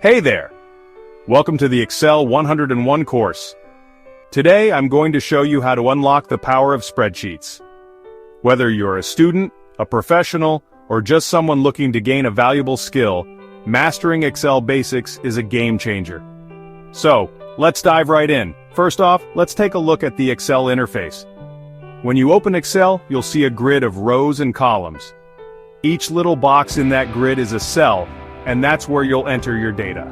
Hey there! Welcome to the Excel 101 course. Today I'm going to show you how to unlock the power of spreadsheets. Whether you're a student, a professional, or just someone looking to gain a valuable skill, mastering Excel basics is a game changer. So, let's dive right in. First off, let's take a look at the Excel interface. When you open Excel, you'll see a grid of rows and columns. Each little box in that grid is a cell, and that's where you'll enter your data.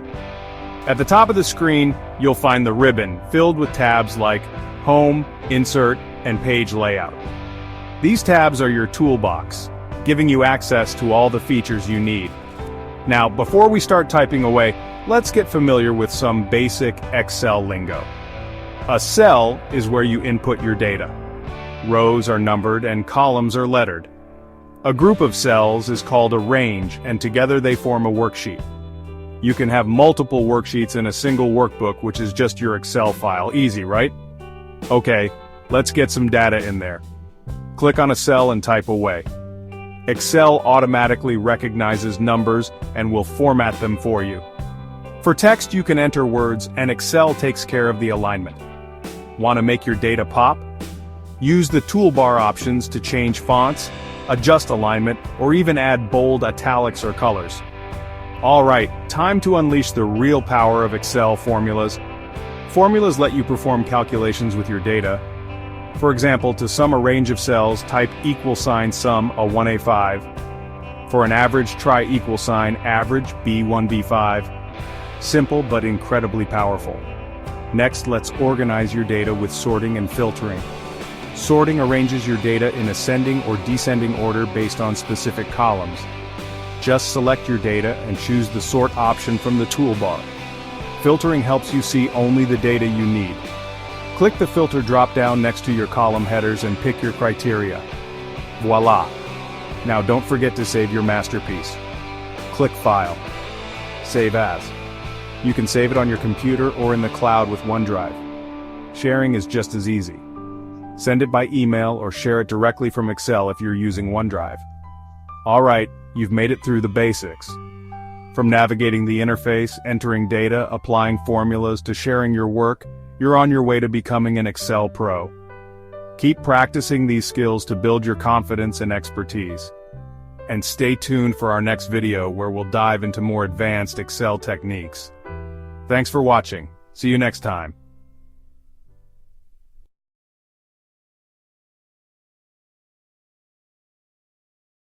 At the top of the screen, you'll find the ribbon filled with tabs like Home, Insert, and Page Layout. These tabs are your toolbox, giving you access to all the features you need. Now, before we start typing away, let's get familiar with some basic Excel lingo. A cell is where you input your data. Rows are numbered and columns are lettered. A group of cells is called a range, and together they form a worksheet. You can have multiple worksheets in a single workbook, which is just your Excel file. Easy, right? Okay, let's get some data in there. Click on a cell and type away. Excel automatically recognizes numbers and will format them for you. For text, you can enter words, and Excel takes care of the alignment. Want to make your data pop? Use the toolbar options to change fonts, adjust alignment, or even add bold italics or colors. Alright, time to unleash the real power of Excel formulas. Formulas let you perform calculations with your data. For example, to sum a range of cells, type =sum a 1A5. For an average, try =average B1 B5. Simple but incredibly powerful. Next, let's organize your data with sorting and filtering. Sorting arranges your data in ascending or descending order based on specific columns. Just select your data and choose the sort option from the toolbar. Filtering helps you see only the data you need. Click the filter drop-down next to your column headers and pick your criteria. Voila! Now don't forget to save your masterpiece. Click File. Save As. You can save it on your computer or in the cloud with OneDrive. Sharing is just as easy. Send it by email or share it directly from Excel if you're using OneDrive. Alright, you've made it through the basics. From navigating the interface, entering data, applying formulas, to sharing your work, you're on your way to becoming an Excel pro. Keep practicing these skills to build your confidence and expertise. And stay tuned for our next video where we'll dive into more advanced Excel techniques. Thanks for watching. See you next time.